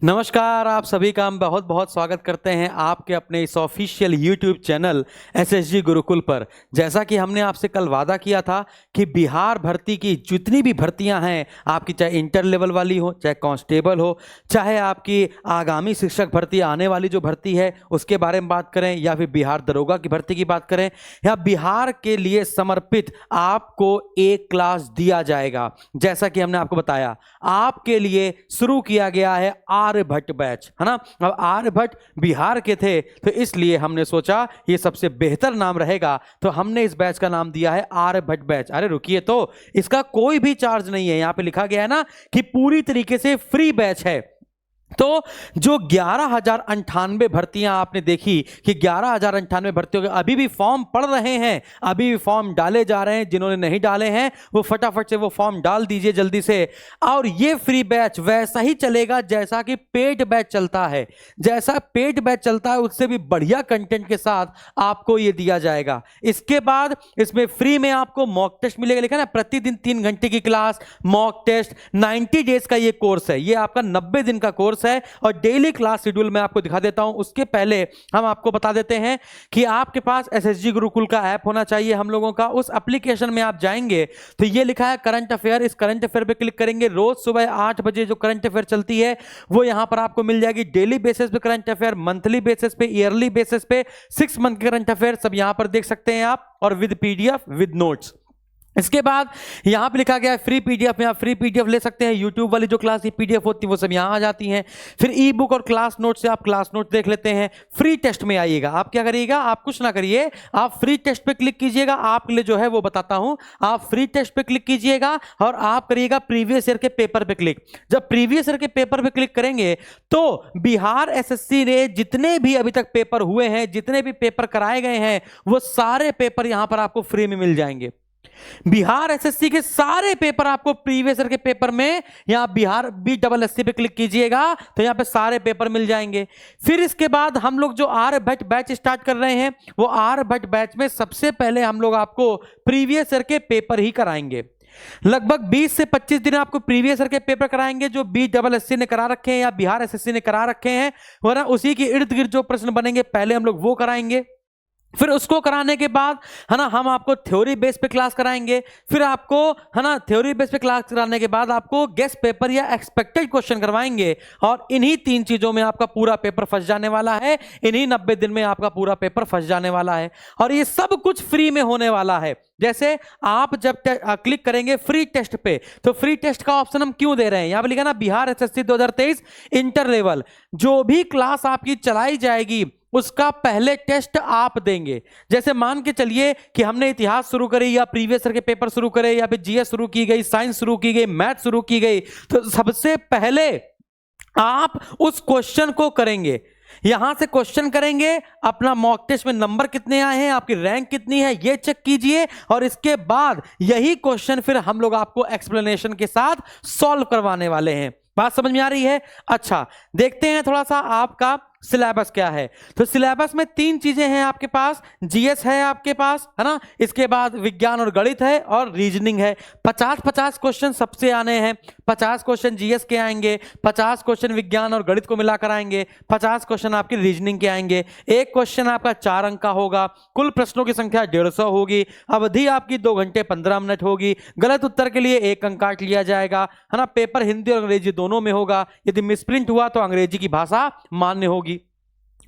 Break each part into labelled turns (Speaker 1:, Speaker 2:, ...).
Speaker 1: नमस्कार, आप सभी का हम बहुत बहुत स्वागत करते हैं आपके अपने इस official YouTube channel SSG Gurukul पर। जैसा कि हमने आपसे कल वादा किया था कि बिहार भर्ती की जितनी भी भर्तियां हैं, आपकी चाहे इंटर लेवल वाली हो, चाहे कांस्टेबल हो, चाहे आपकी आगामी शिक्षक भर्ती आने वाली जो भर्ती है उसके बारे में बात करें, या फिर बिहार दरोगा की भर्ती की बात करें, या बिहार के लिए समर्पित आपको एक क्लास दिया जाएगा। जैसा कि हमने आपको बताया, आपके लिए शुरू किया गया है आर्यभट्ट बैच, है ना। अब आर्यभट्ट बिहार के थे तो इसलिए हमने सोचा ये सबसे बेहतर नाम रहेगा, तो हमने इस बैच का नाम दिया है आर्यभट्ट बैच। अरे रुकिए, तो इसका कोई भी चार्ज नहीं है, यहां पे लिखा गया है ना कि पूरी तरीके से फ्री बैच है। तो जो 11,098 भर्तियां आपने देखी कि 11,098 भर्तियों के अभी भी फॉर्म पड़ रहे हैं, अभी भी फॉर्म डाले जा रहे हैं। जिन्होंने नहीं डाले हैं वो फटाफट से वो फॉर्म डाल दीजिए जल्दी से। और ये फ्री बैच वैसा ही चलेगा जैसा कि पेड बैच चलता है। जैसा पेड बैच चलता है उससे भी बढ़िया कंटेंट के साथ आपको ये दिया जाएगा। इसके बाद इसमें फ्री में आपको मॉक टेस्ट मिलेगा, लिखा ना प्रतिदिन 3 घंटे की क्लास, मॉक टेस्ट, 90 डेज का ये कोर्स है। ये आपका 90 दिन का कोर्स है और डेली क्लास शेड्यूल मैं आपको दिखा देता हूं। उसके पहले हम आपको बता देते हैं कि आपके पास एसएसजी गुरुकुल का ऐप होना चाहिए हम लोगों का। उस एप्लीकेशन में आप जाएंगे तो ये लिखा है करंट अफेयर। इस करंट अफेयर पे क्लिक करेंगे, रोज सुबह 8 बजे जो करंट अफेयर चलती है वो यहां पर आपको मिल जाएगी। डेली बेसिस पे करंट अफेयर, मंथली बेसिस पे, ईयरली बेसिस पे, 6 मंथ के करंट अफेयर सब यहां पर देख सकते हैं आप, और विद पीडीएफ विद नोट्स। इसके बाद यहां पे लिखा गया है फ्री पीडीएफ में आप फ्री पीडीएफ ले सकते हैं। यूट्यूब वाली जो क्लास की पीडीएफ होती है वो सब यहां आ जाती हैं। फिर ई बुक और क्लास नोट से आप क्लास नोट देख लेते हैं। फ्री टेस्ट में आइएगा, आप क्या करिएगा, आप कुछ ना करिए, आप फ्री टेस्ट पे क्लिक कीजिएगा। आपके लिए जो है वो बताता हूं, आप फ्री टेस्ट पे क्लिक कीजिएगा और आप करिएगा प्रीवियस ईयर के पेपर पे क्लिक। जब प्रीवियस ईयर के पेपर पे क्लिक करेंगे तो बिहार एसएससी ने जितने भी अभी तक पेपर हुए हैं, जितने भी पेपर कराए गए हैं, वो सारे पेपर यहां पर आपको फ्री में मिल जाएंगे। बिहार एसएससी के सारे पेपर आपको प्रीवियस ईयर के पेपर में, यहां बिहार BSSC पे क्लिक कीजिएगा तो यहां पे सारे पेपर मिल जाएंगे। फिर इसके बाद हम लोग जो आर्यभट्ट बैच स्टार्ट कर रहे हैं, वो आर्यभट्ट बैच में सबसे पहले हम लोग आपको प्रीवियस ईयर के पेपर ही कराएंगे। लगभग 20 से 25 दिन आपको प्रीवियस ईयर के पेपर कराएंगे जो BSSC ने करा रखे हैं या बिहार एसएससी ने करा रखे हैं, वरना उसी के इर्द गिर्द जो प्रश्न बनेंगे पहले हम लोग वो कराएंगे। फिर उसको कराने के बाद है ना हम आपको थ्योरी बेस पे क्लास कराएंगे। फिर आपको है ना थ्योरी बेस पे क्लास कराने के बाद आपको गेस्ट पेपर या एक्सपेक्टेड क्वेश्चन करवाएंगे, और इन्हीं 3 चीजों में आपका पूरा पेपर फंस जाने वाला है। इन्हीं 90 दिन में आपका पूरा पेपर फंस जाने वाला है और ये सब कुछ फ्री में होने वाला है। जैसे आप जब क्लिक करेंगे फ्री टेस्ट पे, तो फ्री टेस्ट का ऑप्शन हम क्यों दे रहे हैं, यहां पर लिखा ना बिहार एसएससी 2023 इंटर लेवल। जो भी क्लास आपकी चलाई जाएगी उसका पहले टेस्ट आप देंगे। जैसे मान के चलिए कि हमने इतिहास शुरू करी, या प्रीवियस ईयर के पेपर शुरू करे, या फिर जीएस शुरू की गई, साइंस शुरू की गई, मैथ शुरू की गई, तो सबसे पहले आप उस क्वेश्चन को करेंगे। यहां से क्वेश्चन करेंगे, अपना मॉक टेस्ट में नंबर कितने आए हैं, आपकी रैंक कितनी है, ये चेक कीजिए, और इसके बाद यही क्वेश्चन फिर हम लोग आपको एक्सप्लेनेशन के साथ सॉल्व करवाने वाले हैं। बात समझ में आ रही है? अच्छा, देखते हैं थोड़ा सा आपका सिलेबस क्या है। तो सिलेबस में 3 चीजें हैं आपके पास। जीएस है आपके पास, है ना, इसके बाद विज्ञान और गणित है, और रीजनिंग है। 50-50 क्वेश्चन सबसे आने हैं। 50 क्वेश्चन जीएस के आएंगे, 50 क्वेश्चन विज्ञान और गणित को मिलाकर आएंगे, 50 क्वेश्चन आपके रीजनिंग के आएंगे। एक क्वेश्चन आपका 4 अंक का होगा। कुल प्रश्नों की संख्या 150 होगी। अवधि आपकी 2 घंटे 15 मिनट होगी। गलत उत्तर के लिए 1 अंक काट लिया जाएगा, है ना। पेपर हिंदी और अंग्रेजी दोनों में होगा। यदि मिसप्रिंट हुआ तो अंग्रेजी की भाषा मान्य होगी।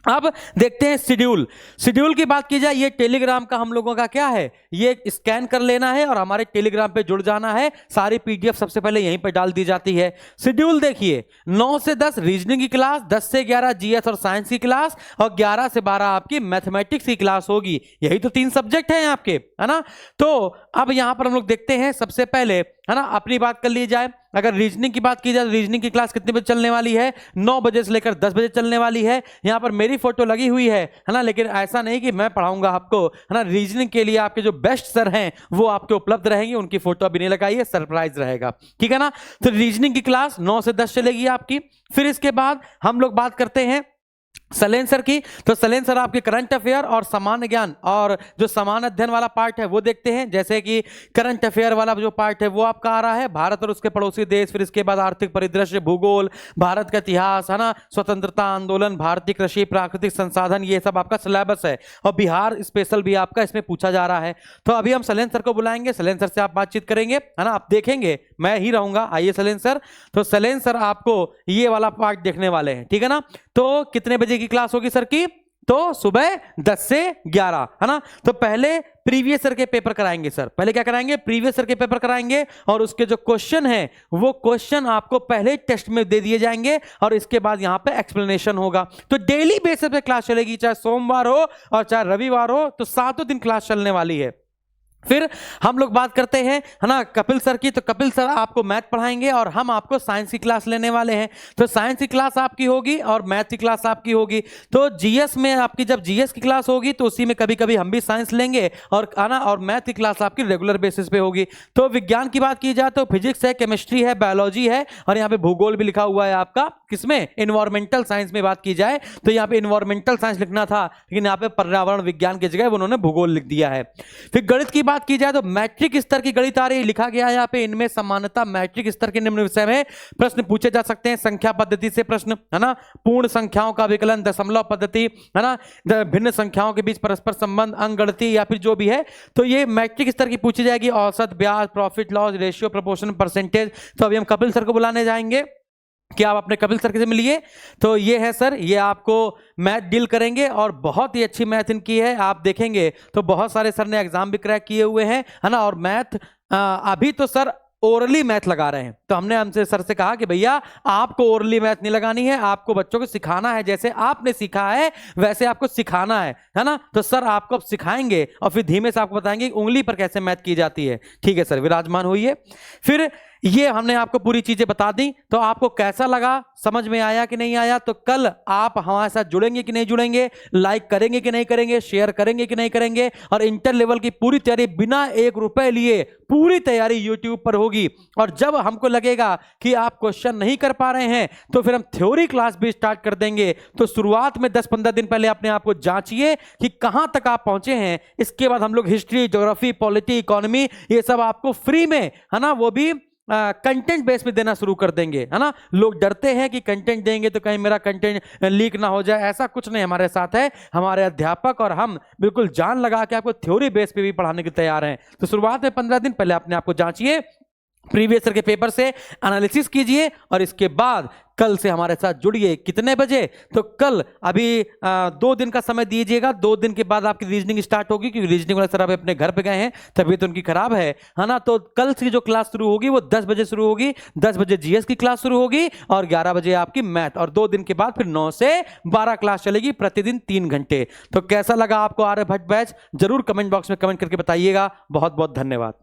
Speaker 1: अब देखते हैं शेड्यूल। शेड्यूल की बात की जाए, ये टेलीग्राम का हम लोगों का क्या है, ये स्कैन कर लेना है और हमारे टेलीग्राम पे जुड़ जाना है। सारी पीडीएफ सबसे पहले यहीं पे डाल दी जाती है। शेड्यूल देखिए, 9 से 10 रीजनिंग की क्लास, 10 से 11 जीएस और साइंस की क्लास, और 11 से 12 आपकी मैथमेटिक्स की क्लास होगी। यही तो 3 सब्जेक्ट हैं आपके, है ना। तो अब यहां पर हम लोग देखते हैं, सबसे पहले है ना अपनी बात कर ली जाए। अगर रीजनिंग की बात की जाए, रीजनिंग की क्लास कितने बजे चलने वाली है, 9 बजे से लेकर 10 बजे चलने वाली है। यहां पर मेरी फोटो लगी हुई है ना, लेकिन ऐसा नहीं कि मैं पढ़ाऊंगा आपको, है ना। रीजनिंग के लिए आपके जो बेस्ट सर हैं वो आपके उपलब्ध रहेंगे, उनकी फोटो अभी नहीं लगाई है, सरप्राइज रहेगा, ठीक है ना। तो रीजनिंग की क्लास 9 से 10 चलेगी आपकी। फिर इसके बाद हम लोग बात करते हैं सलेन सर की। तो सलेन सर आपके करंट अफेयर और सामान्य ज्ञान और जो सामान्य अध्ययन वाला पार्ट है वो देखते हैं। जैसे कि करंट अफेयर वाला जो पार्ट है वो आपका आ रहा है भारत और उसके पड़ोसी देश, फिर इसके बाद आर्थिक परिदृश्य, भूगोल, भारत का इतिहास, है ना, स्वतंत्रता आंदोलन, भारतीय कृषि, प्राकृतिक संसाधन, ये सब आपका सिलेबस है। और बिहार स्पेशल भी आपका इसमें पूछा जा रहा है। तो अभी हम सलेन सर को बुलाएंगे, सलेन सर से आप बातचीत करेंगे, है ना, आप देखेंगे, मैं ही रहूंगा। आइए सलेन सर। तो सलेन सर आपको ये वाला पार्ट देखने वाले हैं, ठीक है ना। तो कितने बजे की क्लास होगी सर की? तो सुबह 10 से 11, है ना। तो पहले प्रीवियस ईयर के पेपर कराएंगे सर। पहले क्या कराएंगे? प्रीवियस ईयर के पेपर कराएंगे और उसके जो क्वेश्चन है वो क्वेश्चन आपको पहले टेस्ट में दे दिए जाएंगे और इसके बाद यहां पे एक्सप्लेनेशन होगा। तो डेली बेसिस पे क्लास चलेगी, चाहे सोमवार हो और चाहे रविवार हो, तो 7 दिन क्लास चलने वाली है। फिर हम लोग बात करते हैं, है ना, कपिल सर की। तो कपिल सर आपको मैथ पढ़ाएंगे और हम आपको साइंस की क्लास लेने वाले हैं। तो साइंस की क्लास आपकी होगी और मैथ की क्लास आपकी होगी। तो जीएस में आपकी जब जीएस की क्लास होगी तो उसी में कभी कभी हम भी साइंस लेंगे और आना, और मैथ की क्लास आपकी रेगुलर बेसिस पे होगी। तो विज्ञान की बात की जाए तो फिजिक्स है, केमिस्ट्री है, बायोलॉजी है और यहाँ पे भूगोल भी लिखा हुआ है आपका। किसमें? इन्वायरमेंटल साइंस में बात की जाए तो यहाँ पे इन्वायरमेंटल साइंस लिखना था, लेकिन यहाँ पे पर्यावरण विज्ञान की जगह उन्होंने भूगोल लिख दिया है। फिर गणित की बात की जाए तो मैट्रिक स्तर की गणित आ रही है, लिखा गया है यहाँ पे, इनमें सामान्यतः मैट्रिक स्तर के निम्न विषय में प्रश्न पूछे जा सकते हैं। संख्या पद्धति से प्रश्न, है ना, पूर्ण संख्याओं का विकलन, दशमलव पद्धति, है ना, भिन्न संख्याओं के बीच परस्पर संबंध, अंकगणिती या फिर जो भी है, तो ये मैट्रिक स्तर की पूछी जाएगी। औसत, ब्याज, profit loss ratio, proportion, percentage. तो अभी हम कपिल सर को बुलाने जाएंगे कि आप अपने कपिल सर से मिलिए। तो ये है सर, ये आपको मैथ डील करेंगे और बहुत ही अच्छी मैथ इनकी है। आप देखेंगे तो बहुत सारे सर ने एग्जाम भी क्रैक किए हुए हैं, है ना। और मैथ अभी तो सर ओरली मैथ लगा रहे हैं। तो हमने सर से कहा कि भैया आपको ओरली मैथ नहीं लगानी है, आपको बच्चों को सिखाना है, जैसे आपने सीखा है वैसे आपको सिखाना है ना। तो सर आपको अब सिखाएंगे और फिर धीमे से आपको बताएंगे उंगली पर कैसे मैथ की जाती है। ठीक है सर, विराजमान होइए। फिर ये हमने आपको पूरी चीजें बता दी, तो आपको कैसा लगा, समझ में आया कि नहीं आया? तो कल आप हमारे साथ जुड़ेंगे कि नहीं जुड़ेंगे, लाइक करेंगे कि नहीं करेंगे, शेयर करेंगे कि नहीं करेंगे? और इंटर लेवल की पूरी तैयारी बिना 1 रुपए लिए पूरी तैयारी यूट्यूब पर होगी। और जब हमको लगेगा कि आप क्वेश्चन नहीं कर पा रहे हैं तो फिर हम थ्योरी क्लास भी स्टार्ट कर देंगे। तो शुरुआत में 10-15 दिन पहले अपने आप को जांचिए कि कहां तक आप पहुंचे हैं। इसके बाद हम लोग हिस्ट्री, ज्योग्राफी, पॉलिटी, इकोनॉमी, ये सब आपको फ्री में, है ना, वो भी कंटेंट बेस पे देना शुरू कर देंगे, है ना। लोग डरते हैं कि कंटेंट देंगे तो कहीं मेरा कंटेंट लीक ना हो जाए, ऐसा कुछ नहीं हमारे साथ है। हमारे अध्यापक और हम बिल्कुल जान लगा के आपको थ्योरी बेस पे भी पढ़ाने के तैयार हैं। तो शुरुआत में 15 दिन पहले अपने आप को जांचिए, प्रीवियस ईयर के पेपर से एनालिसिस कीजिए और इसके बाद कल से हमारे साथ जुड़िए। कितने बजे? तो कल अभी 2 दिन का समय दीजिएगा। 2 दिन के बाद आपकी रीजनिंग स्टार्ट होगी, क्योंकि रीजनिंग वाले सर अभी अपने घर पे गए हैं, तबीयत उनकी खराब है ना। तो कल से जो क्लास शुरू होगी वो 10 बजे शुरू होगी। 10 बजे जीएस की क्लास शुरू होगी और 11 बजे आपकी मैथ, और 2 दिन के बाद फिर 9 से 12 क्लास चलेगी, प्रतिदिन 3 घंटे। तो कैसा लगा आपको आर्यभट्ट बैच? जरूर कमेंट बॉक्स में कमेंट करके बताइएगा। बहुत बहुत धन्यवाद।